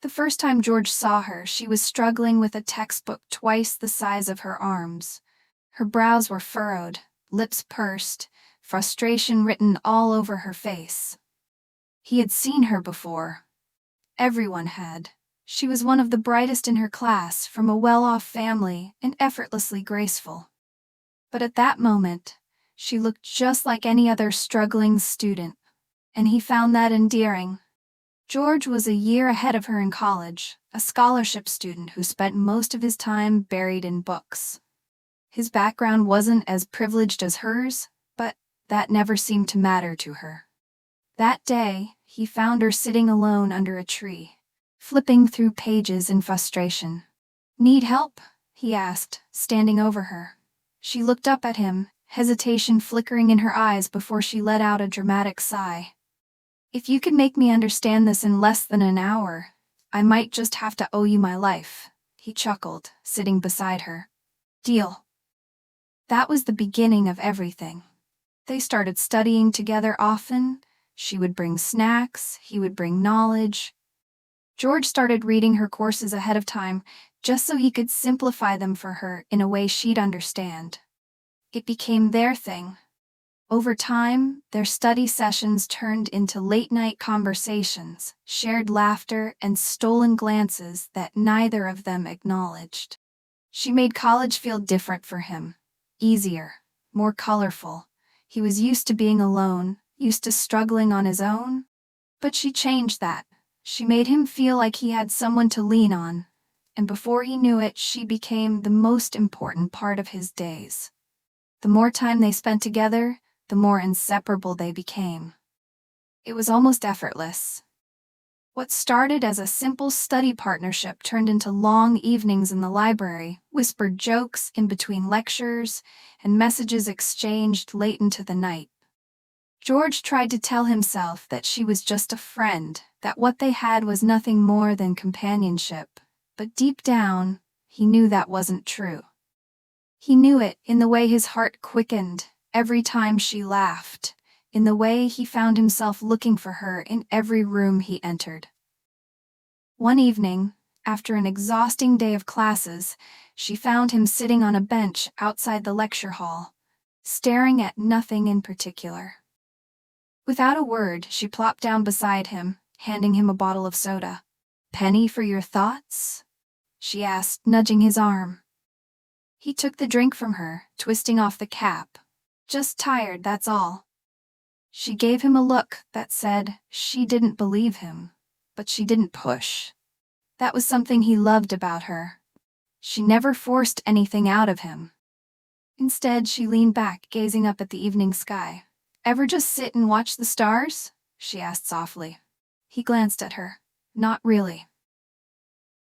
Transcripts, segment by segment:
The first time George saw her, she was struggling with a textbook twice the size of her arms. Her brows were furrowed, lips pursed, frustration written all over her face. He had seen her before. Everyone had. She was one of the brightest in her class, from a well-off family, and effortlessly graceful. But at that moment, she looked just like any other struggling student, and he found that endearing. George was a year ahead of her in college, a scholarship student who spent most of his time buried in books. His background wasn't as privileged as hers, but that never seemed to matter to her. That day, he found her sitting alone under a tree, flipping through pages in frustration. "Need help?" he asked, standing over her. She looked up at him, hesitation flickering in her eyes before she let out a dramatic sigh. "If you could make me understand this in less than an hour, I might just have to owe you my life," he chuckled, sitting beside her. "Deal." That was the beginning of everything. They started studying together often. She would bring snacks, he would bring knowledge. George started reading her courses ahead of time, just so he could simplify them for her in a way she'd understand. It became their thing. Over time, their study sessions turned into late-night conversations, shared laughter, and stolen glances that neither of them acknowledged. She made college feel different for him. Easier, more colorful. He was used to being alone, used to struggling on his own. But she changed that. She made him feel like he had someone to lean on. And before he knew it, she became the most important part of his days. The more time they spent together, the more inseparable they became. It was almost effortless. What started as a simple study partnership turned into long evenings in the library, whispered jokes in between lectures, and messages exchanged late into the night. George tried to tell himself that she was just a friend, that what they had was nothing more than companionship, but deep down, he knew that wasn't true. He knew it in the way his heart quickened every time she laughed, in the way he found himself looking for her in every room he entered. One evening, after an exhausting day of classes, she found him sitting on a bench outside the lecture hall, staring at nothing in particular. Without a word, she plopped down beside him, handing him a bottle of soda. "Penny for your thoughts?" she asked, nudging his arm. He took the drink from her, twisting off the cap. "Just tired, that's all." She gave him a look that said she didn't believe him, but she didn't push. That was something he loved about her. She never forced anything out of him. Instead, she leaned back, gazing up at the evening sky. "Ever just sit and watch the stars?" she asked softly. He glanced at her. "Not really."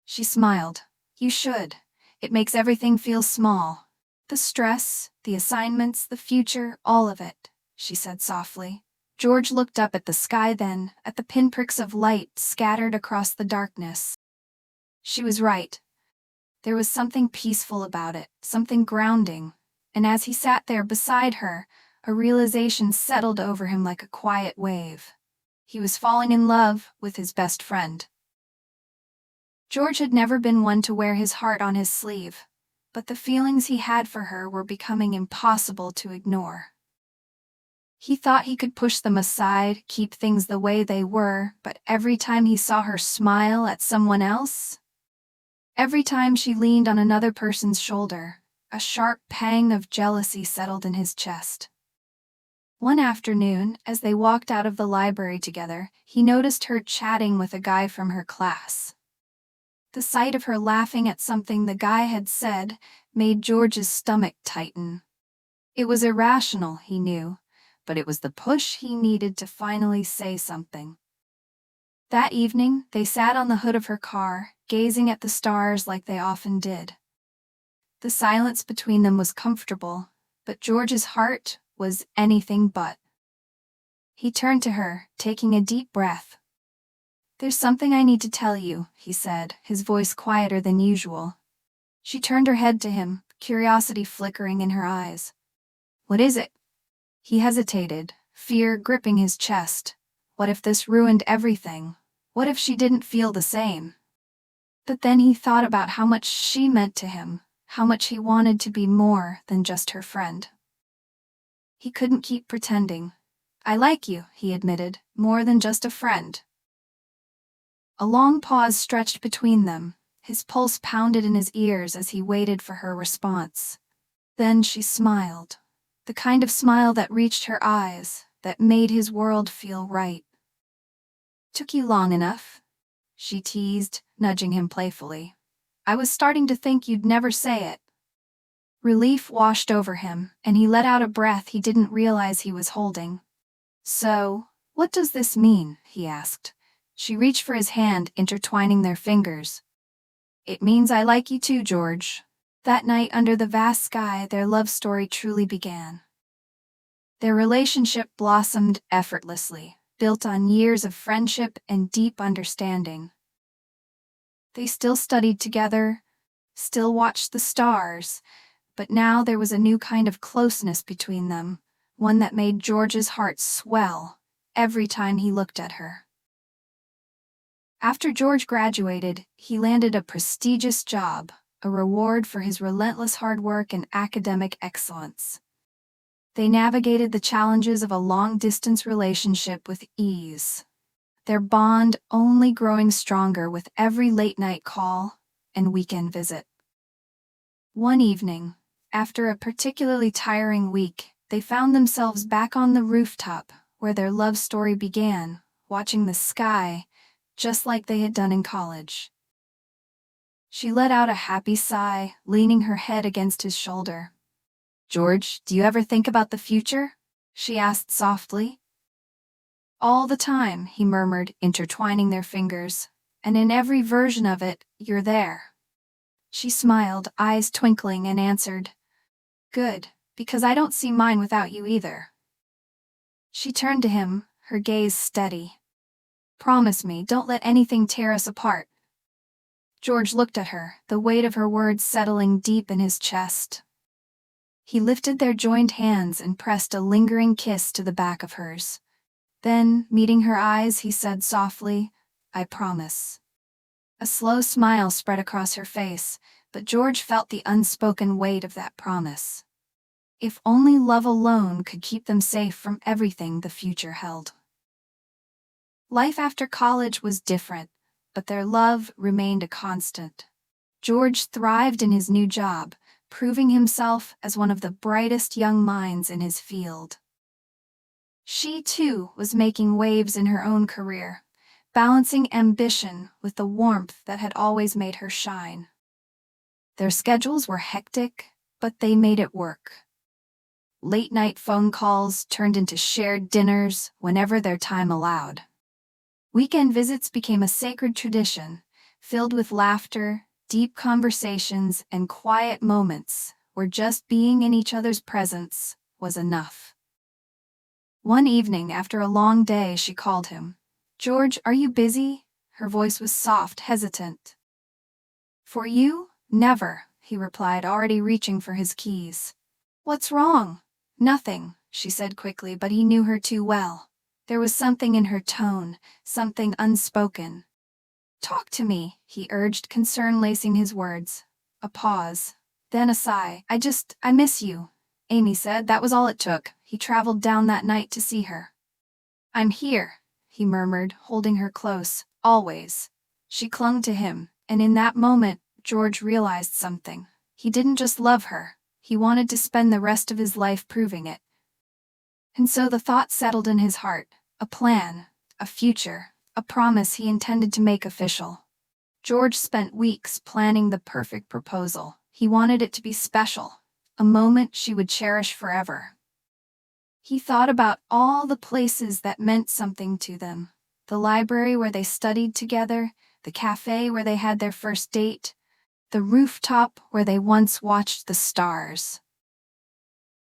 She smiled. "You should. It makes everything feel small. The stress, the assignments, the future, all of it," she said softly. George looked up at the sky then, at the pinpricks of light scattered across the darkness. She was right. There was something peaceful about it, something grounding, and as he sat there beside her, a realization settled over him like a quiet wave. He was falling in love with his best friend. George had never been one to wear his heart on his sleeve, but the feelings he had for her were becoming impossible to ignore. He thought he could push them aside, keep things the way they were, but every time he saw her smile at someone else, every time she leaned on another person's shoulder, a sharp pang of jealousy settled in his chest. One afternoon, as they walked out of the library together, he noticed her chatting with a guy from her class. The sight of her laughing at something the guy had said made George's stomach tighten. It was irrational, he knew, but it was the push he needed to finally say something. That evening, they sat on the hood of her car, gazing at the stars like they often did. The silence between them was comfortable, but George's heart was anything but. He turned to her, taking a deep breath. "There's something I need to tell you," he said, his voice quieter than usual. She turned her head to him, curiosity flickering in her eyes. "What is it?" He hesitated, fear gripping his chest. What if this ruined everything? What if she didn't feel the same? But then he thought about how much she meant to him, how much he wanted to be more than just her friend. He couldn't keep pretending. "I like you," he admitted, "more than just a friend." A long pause stretched between them. His pulse pounded in his ears as he waited for her response. Then she smiled. The kind of smile that reached her eyes, that made his world feel right. "Took you long enough?" she teased, nudging him playfully. "I was starting to think you'd never say it." Relief washed over him, and he let out a breath he didn't realize he was holding. "So, what does this mean?" he asked. She reached for his hand, intertwining their fingers. "It means I like you too, George." That night under the vast sky, their love story truly began. Their relationship blossomed effortlessly, built on years of friendship and deep understanding. They still studied together, still watched the stars, but now there was a new kind of closeness between them, one that made George's heart swell every time he looked at her. After George graduated, he landed a prestigious job, a reward for his relentless hard work and academic excellence. They navigated the challenges of a long-distance relationship with ease, their bond only growing stronger with every late-night call and weekend visit. One evening, after a particularly tiring week, they found themselves back on the rooftop where their love story began, watching the sky, just like they had done in college. She let out a happy sigh, leaning her head against his shoulder. "George, do you ever think about the future?" she asked softly. "All the time," he murmured, intertwining their fingers. "And in every version of it, you're there." She smiled, eyes twinkling, and answered, "Good, because I don't see mine without you either." She turned to him, her gaze steady. "Promise me, don't let anything tear us apart." George looked at her, the weight of her words settling deep in his chest. He lifted their joined hands and pressed a lingering kiss to the back of hers. Then, meeting her eyes, he said softly, "I promise." A slow smile spread across her face, but George felt the unspoken weight of that promise. If only love alone could keep them safe from everything the future held. Life after college was different, but their love remained a constant. George thrived in his new job, proving himself as one of the brightest young minds in his field. She, too, was making waves in her own career, balancing ambition with the warmth that had always made her shine. Their schedules were hectic, but they made it work. Late-night phone calls turned into shared dinners whenever their time allowed. Weekend visits became a sacred tradition, filled with laughter, deep conversations, and quiet moments where just being in each other's presence was enough. One evening after a long day, she called him. "George, are you busy?" Her voice was soft, hesitant. "For you? Never," he replied, already reaching for his keys. "What's wrong?" "Nothing," she said quickly, but he knew her too well. There was something in her tone, something unspoken. "Talk to me," he urged, concern lacing his words. A pause, then a sigh. I miss you," Amy said. That was all it took. He traveled down that night to see her. "I'm here," he murmured, holding her close, "always." She clung to him, and in that moment, George realized something. He didn't just love her, he wanted to spend the rest of his life proving it. And so the thought settled in his heart, a plan, a future, a promise he intended to make official. George spent weeks planning the perfect proposal. He wanted it to be special, a moment she would cherish forever. He thought about all the places that meant something to them. The library where they studied together, the cafe where they had their first date, the rooftop where they once watched the stars.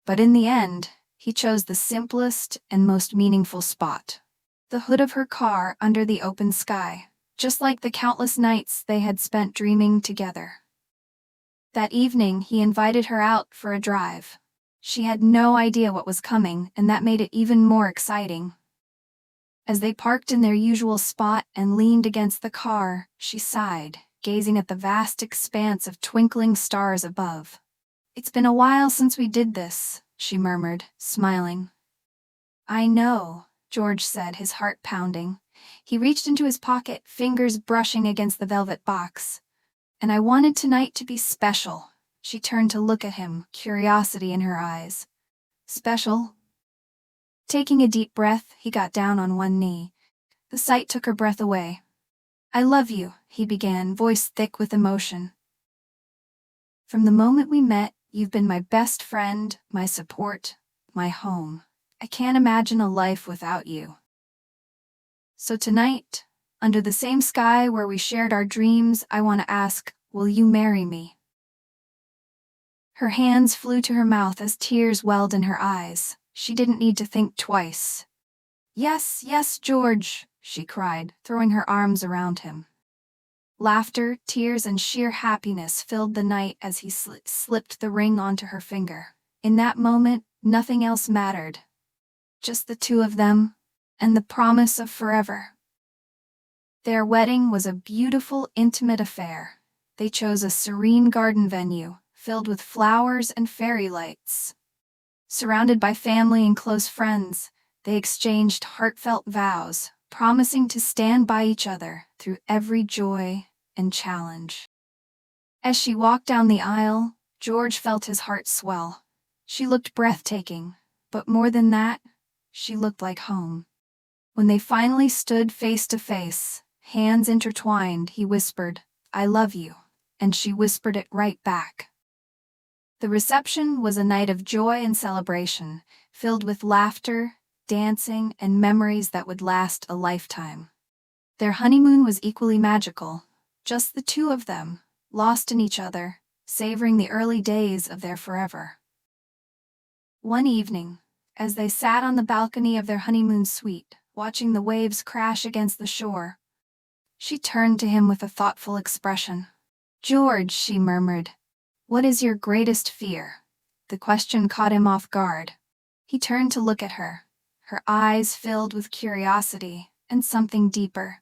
But in the end, he chose the simplest and most meaningful spot. The hood of her car under the open sky, just like the countless nights they had spent dreaming together. That evening, he invited her out for a drive. She had no idea what was coming, and that made it even more exciting. As they parked in their usual spot and leaned against the car, she sighed, gazing at the vast expanse of twinkling stars above. "It's been a while since we did this," she murmured, smiling. "I know," George said, his heart pounding. He reached into his pocket, fingers brushing against the velvet box. "And I wanted tonight to be special." She turned to look at him, curiosity in her eyes. "Special?" Taking a deep breath, he got down on one knee. The sight took her breath away. "I love you," he began, voice thick with emotion. "From the moment we met, you've been my best friend, my support, my home. I can't imagine a life without you. So tonight, under the same sky where we shared our dreams, I want to ask, will you marry me?" Her hands flew to her mouth as tears welled in her eyes. She didn't need to think twice. "Yes, yes, George," she cried, throwing her arms around him. Laughter, tears, and sheer happiness filled the night as he slipped the ring onto her finger. In that moment, nothing else mattered. Just the two of them, and the promise of forever. Their wedding was a beautiful, intimate affair. They chose a serene garden venue, filled with flowers and fairy lights. Surrounded by family and close friends, they exchanged heartfelt vows, promising to stand by each other through every joy and challenge. As she walked down the aisle, George felt his heart swell. She looked breathtaking, but more than that, she looked like home. When they finally stood face to face, hands intertwined, he whispered, "I love you," and she whispered it right back. The reception was a night of joy and celebration, filled with laughter, dancing, and memories that would last a lifetime. Their honeymoon was equally magical, just the two of them, lost in each other, savoring the early days of their forever. One evening, as they sat on the balcony of their honeymoon suite, watching the waves crash against the shore, she turned to him with a thoughtful expression. "George," she murmured, "what is your greatest fear?" The question caught him off guard. He turned to look at her, her eyes filled with curiosity and something deeper,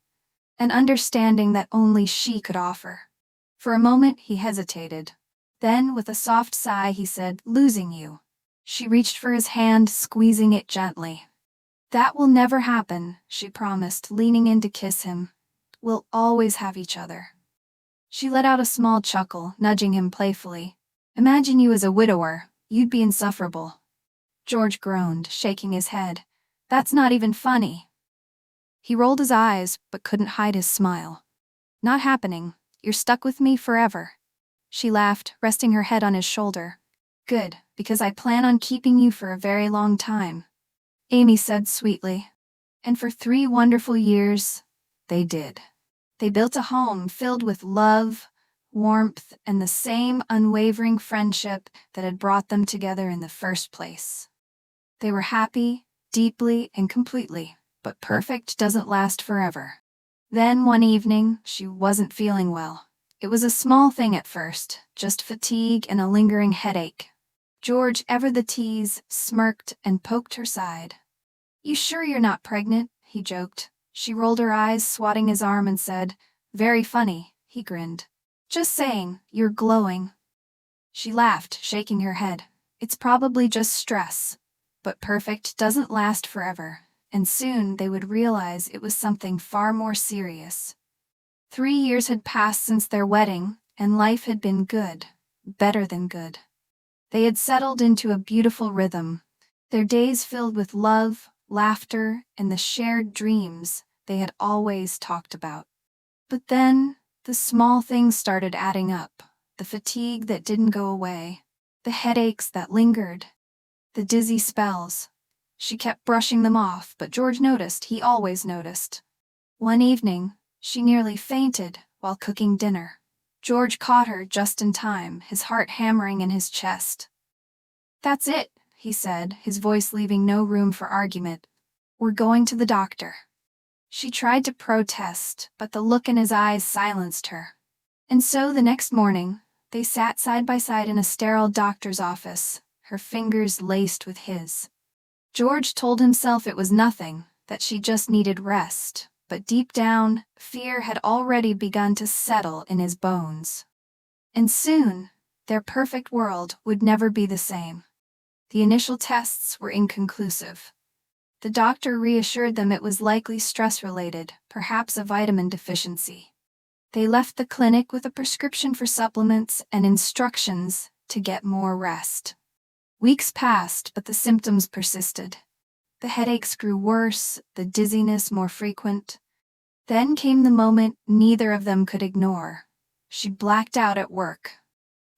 an understanding that only she could offer. For a moment he hesitated. Then, with a soft sigh, he said, "Losing you." She reached for his hand, squeezing it gently. "That will never happen," she promised, leaning in to kiss him. "We'll always have each other." She let out a small chuckle, nudging him playfully. "Imagine you as a widower. You'd be insufferable." George groaned, shaking his head. "That's not even funny." He rolled his eyes, but couldn't hide his smile. "Not happening. You're stuck with me forever." She laughed, resting her head on his shoulder. "Good, because I plan on keeping you for a very long time," Amy said sweetly. And for 3 wonderful years, they did. They built a home filled with love, warmth, and the same unwavering friendship that had brought them together in the first place. They were happy, deeply and completely, but perfect doesn't last forever. Then one evening, she wasn't feeling well. It was a small thing at first, just fatigue and a lingering headache. George, ever the tease, smirked and poked her side. "You sure you're not pregnant?" he joked. She rolled her eyes, swatting his arm, and said, "Very funny," he grinned. "Just saying, you're glowing." She laughed, shaking her head. "It's probably just stress." But perfect doesn't last forever, and soon they would realize it was something far more serious. 3 years had passed since their wedding, and life had been good, better than good. They had settled into a beautiful rhythm, their days filled with love, laughter, and the shared dreams they had always talked about. But then, the small things started adding up, the fatigue that didn't go away, the headaches that lingered, the dizzy spells. She kept brushing them off, but George noticed, he always noticed. One evening, she nearly fainted while cooking dinner. George caught her just in time, his heart hammering in his chest. "That's it," he said, his voice leaving no room for argument. "We're going to the doctor." She tried to protest, but the look in his eyes silenced her. And so the next morning, they sat side by side in a sterile doctor's office, her fingers laced with his. George told himself it was nothing, that she just needed rest. but deep down, fear had already begun to settle in his bones. And soon, their perfect world would never be the same. The initial tests were inconclusive. The doctor reassured them it was likely stress-related, perhaps a vitamin deficiency. They left the clinic with a prescription for supplements and instructions to get more rest. Weeks passed, but the symptoms persisted. The headaches grew worse, the dizziness more frequent. Then came the moment neither of them could ignore. She blacked out at work.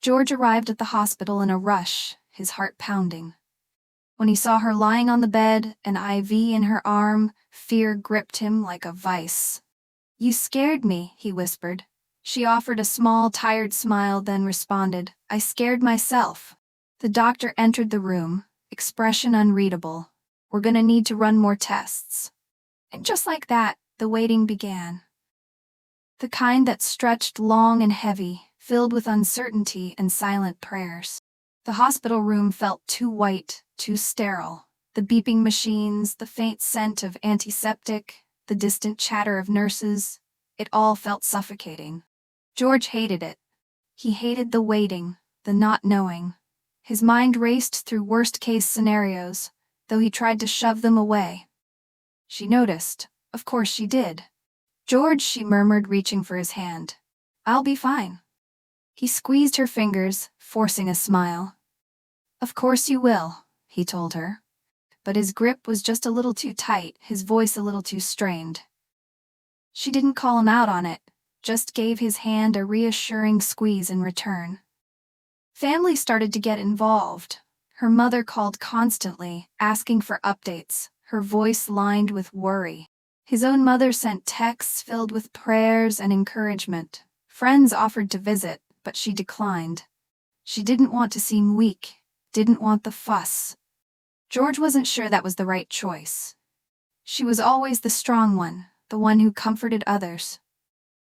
George arrived at the hospital in a rush, his heart pounding. When he saw her lying on the bed, an IV in her arm, fear gripped him like a vice. "You scared me," he whispered. She offered a small, tired smile, then responded, "I scared myself." The doctor entered the room, expression unreadable. "We're gonna need to run more tests." And just like that, the waiting began. The kind that stretched long and heavy, filled with uncertainty and silent prayers. The hospital room felt too white, too sterile. The beeping machines, the faint scent of antiseptic, the distant chatter of nurses, it all felt suffocating. George hated it. He hated the waiting, the not knowing. His mind raced through worst-case scenarios, though he tried to shove them away. She noticed. Of course she did. "George," she murmured, reaching for his hand. "I'll be fine." He squeezed her fingers, forcing a smile. "Of course you will," he told her. But his grip was just a little too tight, his voice a little too strained. She didn't call him out on it, just gave his hand a reassuring squeeze in return. Family started to get involved. Her mother called constantly, asking for updates, her voice lined with worry. His own mother sent texts filled with prayers and encouragement. Friends offered to visit, but she declined. She didn't want to seem weak, didn't want the fuss. George wasn't sure that was the right choice. She was always the strong one, the one who comforted others.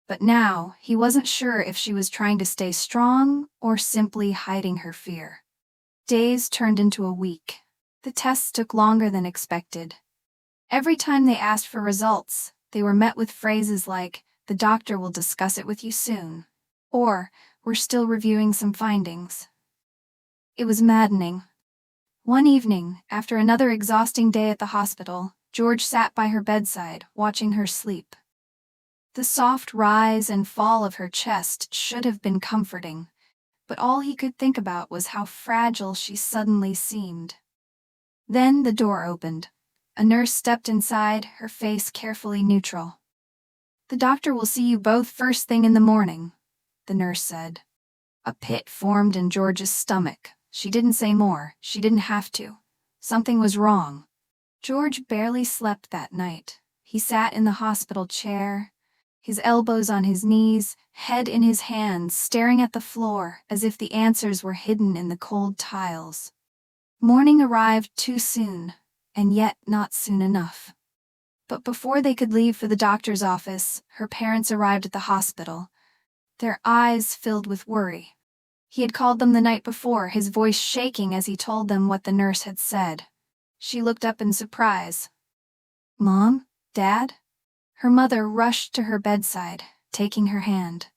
But now, he wasn't sure if she was trying to stay strong or simply hiding her fear. Days turned into a week. The tests took longer than expected. Every time they asked for results, they were met with phrases like, "The doctor will discuss it with you soon," or, "We're still reviewing some findings." It was maddening. One evening, after another exhausting day at the hospital, George sat by her bedside, watching her sleep. The soft rise and fall of her chest should have been comforting, but all he could think about was how fragile she suddenly seemed. Then the door opened. A nurse stepped inside, her face carefully neutral. "The doctor will see you both first thing in the morning," the nurse said. A pit formed in George's stomach. She didn't say more, she didn't have to. Something was wrong. George barely slept that night. He sat in the hospital chair, his elbows on his knees, head in his hands, staring at the floor as if the answers were hidden in the cold tiles. Morning arrived too soon, and yet not soon enough. But before they could leave for the doctor's office, her parents arrived at the hospital, their eyes filled with worry. He had called them the night before, his voice shaking as he told them what the nurse had said. She looked up in surprise. "Mom? Dad?" Her mother rushed to her bedside, taking her hand.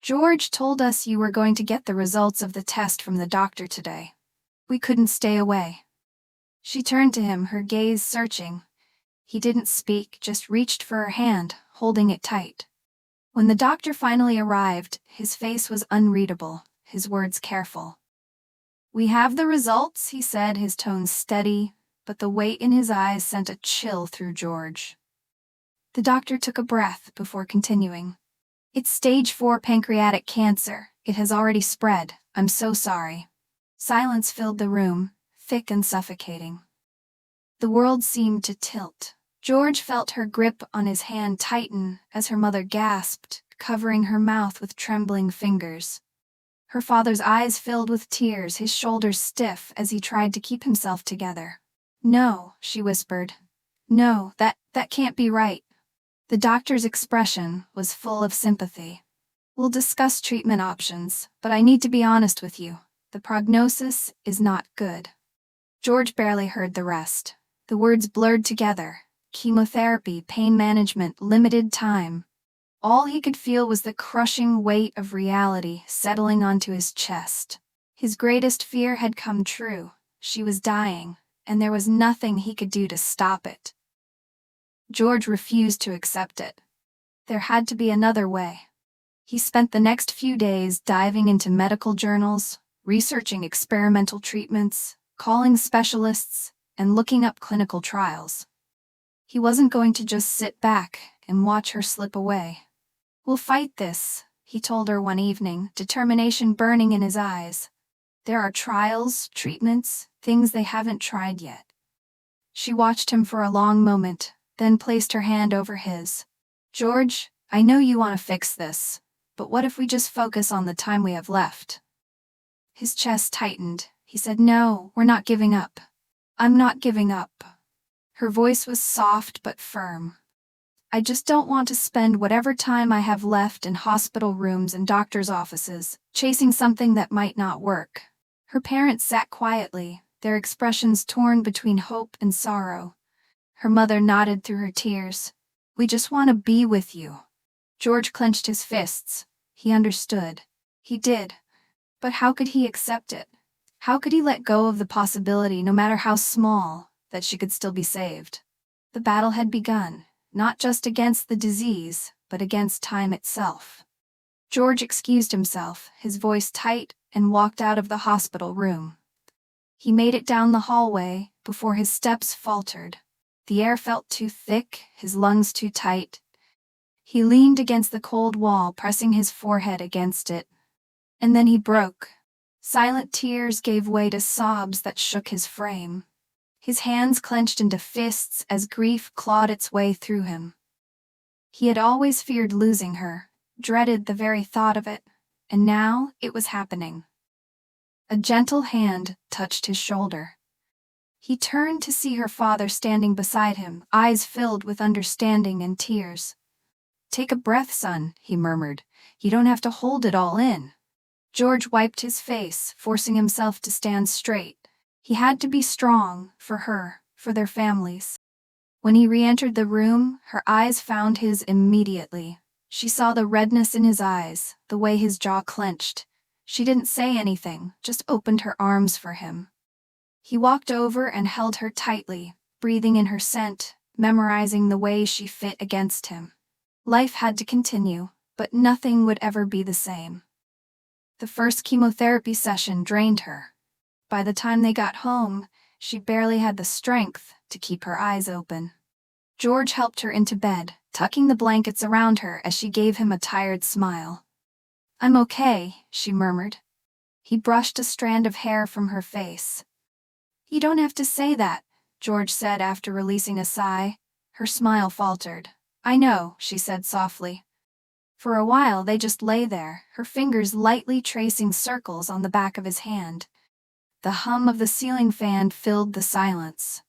"George told us you were going to get the results of the test from the doctor today. We couldn't stay away." She turned to him, her gaze searching. He didn't speak, just reached for her hand, holding it tight. When the doctor finally arrived, his face was unreadable, his words careful. "We have the results," he said, his tone steady, but the weight in his eyes sent a chill through George. The doctor took a breath before continuing. "It's stage 4 pancreatic cancer. It has already spread. I'm so sorry." Silence filled the room, thick and suffocating. The world seemed to tilt. George felt her grip on his hand tighten as her mother gasped, covering her mouth with trembling fingers. Her father's eyes filled with tears, his shoulders stiff as he tried to keep himself together. "No," she whispered. "No, that can't be right." The doctor's expression was full of sympathy. "We'll discuss treatment options, but I need to be honest with you. The prognosis is not good." George barely heard the rest. The words blurred together. Chemotherapy, pain management, limited time. All he could feel was the crushing weight of reality settling onto his chest. His greatest fear had come true. She was dying, and there was nothing he could do to stop it. George refused to accept it. There had to be another way. He spent the next few days diving into medical journals, researching experimental treatments, calling specialists, and looking up clinical trials. He wasn't going to just sit back and watch her slip away. "We'll fight this," he told her one evening, determination burning in his eyes. "There are trials, treatments, things they haven't tried yet." She watched him for a long moment, then placed her hand over his. "George, I know you want to fix this, but what if we just focus on the time we have left?" His chest tightened. He said, "No, we're not giving up. I'm not giving up." Her voice was soft but firm. "I just don't want to spend whatever time I have left in hospital rooms and doctors' offices, chasing something that might not work." Her parents sat quietly, their expressions torn between hope and sorrow. Her mother nodded through her tears. "We just want to be with you." George clenched his fists. He understood. He did. But how could he accept it? How could he let go of the possibility, no matter how small, that she could still be saved? The battle had begun, not just against the disease, but against time itself. George excused himself, his voice tight, and walked out of the hospital room. He made it down the hallway before his steps faltered. The air felt too thick, his lungs too tight. He leaned against the cold wall, pressing his forehead against it. And then he broke. Silent tears gave way to sobs that shook his frame. His hands clenched into fists as grief clawed its way through him. He had always feared losing her, dreaded the very thought of it, and now it was happening. A gentle hand touched his shoulder. He turned to see her father standing beside him, eyes filled with understanding and tears. "Take a breath, son," he murmured. "You don't have to hold it all in." George wiped his face, forcing himself to stand straight. He had to be strong, for her, for their families. When he re-entered the room, her eyes found his immediately. She saw the redness in his eyes, the way his jaw clenched. She didn't say anything, just opened her arms for him. He walked over and held her tightly, breathing in her scent, memorizing the way she fit against him. Life had to continue, but nothing would ever be the same. The first chemotherapy session drained her. By the time they got home, she barely had the strength to keep her eyes open. George helped her into bed, tucking the blankets around her as she gave him a tired smile. "I'm okay," she murmured. He brushed a strand of hair from her face. "You don't have to say that," George said after releasing a sigh. Her smile faltered. "I know," she said softly. For a while they just lay there, her fingers lightly tracing circles on the back of his hand. The hum of the ceiling fan filled the silence.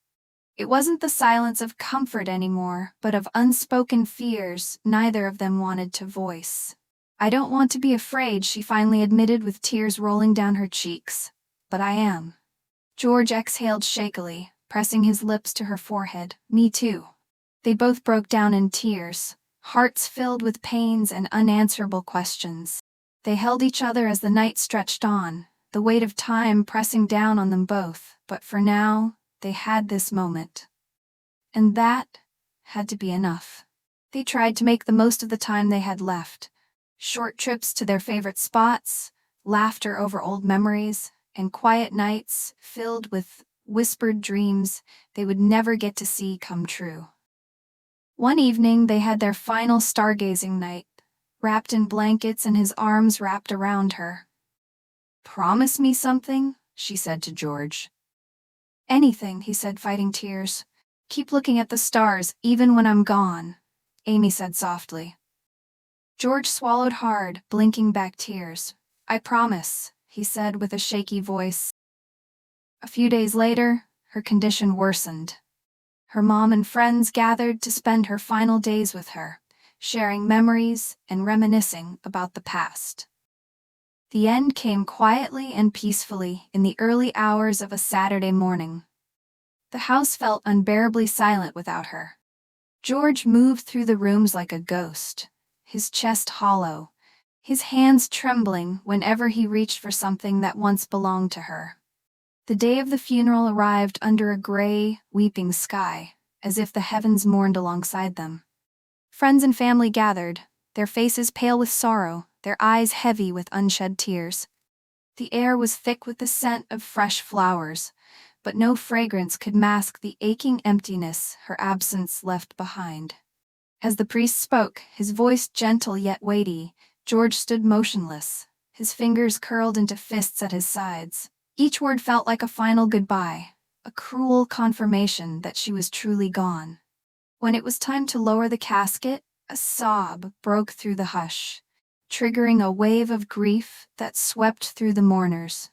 It wasn't the silence of comfort anymore, but of unspoken fears neither of them wanted to voice. "I don't want to be afraid," she finally admitted with tears rolling down her cheeks. "But I am." George exhaled shakily, pressing his lips to her forehead. "Me too." They both broke down in tears, hearts filled with pains and unanswerable questions. They held each other as the night stretched on, the weight of time pressing down on them both, but for now, they had this moment. And that had to be enough. They tried to make the most of the time they had left. Short trips to their favorite spots, laughter over old memories, and quiet nights filled with whispered dreams they would never get to see come true. One evening they had their final stargazing night, wrapped in blankets and his arms wrapped around her. "Promise me something," she said to George. "Anything," he said, fighting tears. "Keep looking at the stars, even when I'm gone," Amy said softly. George swallowed hard, blinking back tears. "I promise," he said with a shaky voice. A few days later, her condition worsened. Her mom and friends gathered to spend her final days with her, sharing memories and reminiscing about the past. The end came quietly and peacefully in the early hours of a Saturday morning. The house felt unbearably silent without her. George moved through the rooms like a ghost, his chest hollow, his hands trembling whenever he reached for something that once belonged to her. The day of the funeral arrived under a gray, weeping sky, as if the heavens mourned alongside them. Friends and family gathered, their faces pale with sorrow, their eyes heavy with unshed tears. The air was thick with the scent of fresh flowers, but no fragrance could mask the aching emptiness her absence left behind. As the priest spoke, his voice gentle yet weighty, George stood motionless, his fingers curled into fists at his sides. Each word felt like a final goodbye, a cruel confirmation that she was truly gone. When it was time to lower the casket, a sob broke through the hush, triggering a wave of grief that swept through the mourners.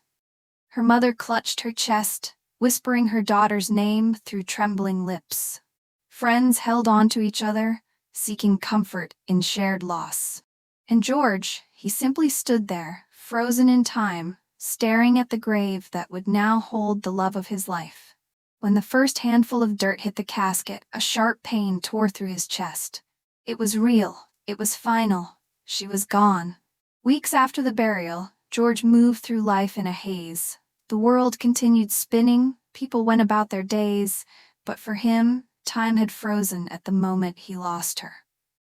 Her mother clutched her chest, whispering her daughter's name through trembling lips. Friends held on to each other, seeking comfort in shared loss. And George, he simply stood there, frozen in time, staring at the grave that would now hold the love of his life. When the first handful of dirt hit the casket, a sharp pain tore through his chest. It was real, it was final, she was gone. Weeks after the burial, George moved through life in a haze. The world continued spinning, people went about their days, but for him, time had frozen at the moment he lost her.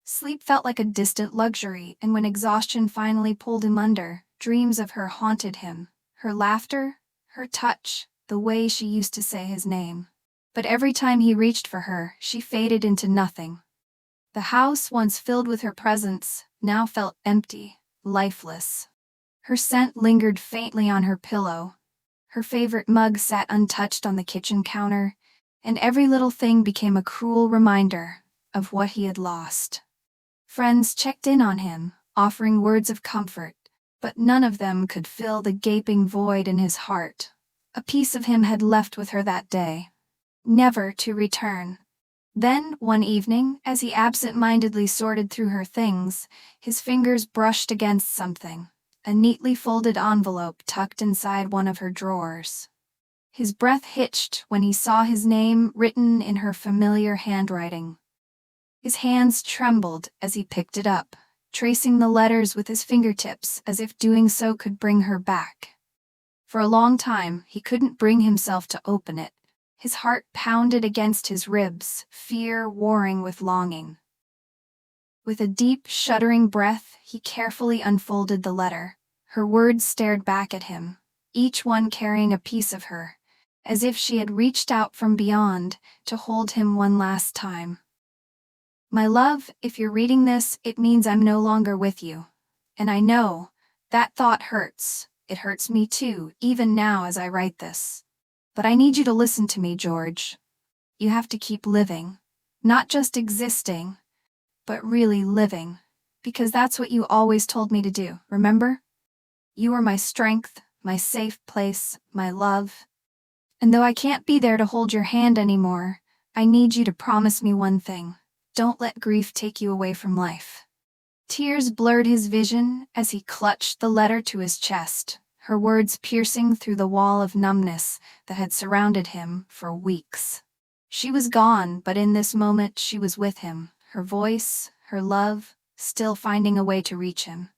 Sleep felt like a distant luxury, and when exhaustion finally pulled him under, dreams of her haunted him, her laughter, her touch, the way she used to say his name. But every time he reached for her, she faded into nothing. The house, once filled with her presence, now felt empty, lifeless. Her scent lingered faintly on her pillow. Her favorite mug sat untouched on the kitchen counter, and every little thing became a cruel reminder of what he had lost. Friends checked in on him, offering words of comfort, but none of them could fill the gaping void in his heart. A piece of him had left with her that day, never to return. Then, one evening, as he absent-mindedly sorted through her things, his fingers brushed against something, a neatly folded envelope tucked inside one of her drawers. His breath hitched when he saw his name written in her familiar handwriting. His hands trembled as he picked it up, tracing the letters with his fingertips as if doing so could bring her back. For a long time, he couldn't bring himself to open it. His heart pounded against his ribs, fear warring with longing. With a deep, shuddering breath, he carefully unfolded the letter. Her words stared back at him, each one carrying a piece of her, as if she had reached out from beyond to hold him one last time. My love, if you're reading this, it means I'm no longer with you. And I know, that thought hurts. It hurts me too, even now as I write this. But I need you to listen to me, George. You have to keep living. Not just existing, but really living. Because that's what you always told me to do, remember? You are my strength, my safe place, my love. And though I can't be there to hold your hand anymore, I need you to promise me one thing. Don't let grief take you away from life. Tears blurred his vision as he clutched the letter to his chest, her words piercing through the wall of numbness that had surrounded him for weeks. She was gone, but in this moment she was with him, her voice, her love, still finding a way to reach him.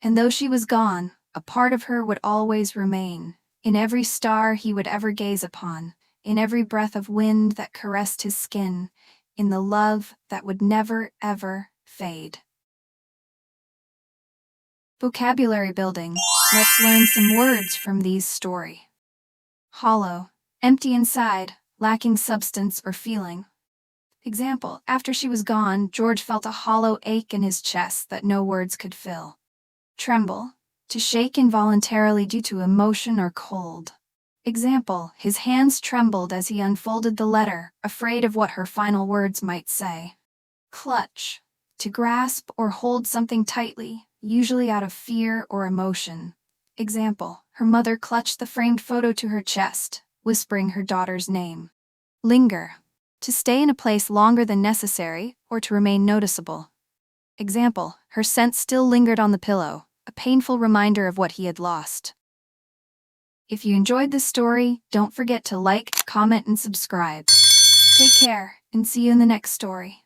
And though she was gone, a part of her would always remain, in every star he would ever gaze upon, in every breath of wind that caressed his skin, in the love that would never, ever fade. Vocabulary building. Let's learn some words from these story. Hollow, empty inside, lacking substance or feeling. Example, after she was gone, George felt a hollow ache in his chest that no words could fill. Tremble, to shake involuntarily due to emotion or cold. Example, his hands trembled as he unfolded the letter, afraid of what her final words might say. Clutch, to grasp or hold something tightly, usually out of fear or emotion. Example, her mother clutched the framed photo to her chest, whispering her daughter's name. Linger, to stay in a place longer than necessary or to remain noticeable. Example, her scent still lingered on the pillow, a painful reminder of what he had lost. If you enjoyed this story, don't forget to like, comment, and subscribe. Take care, and see you in the next story.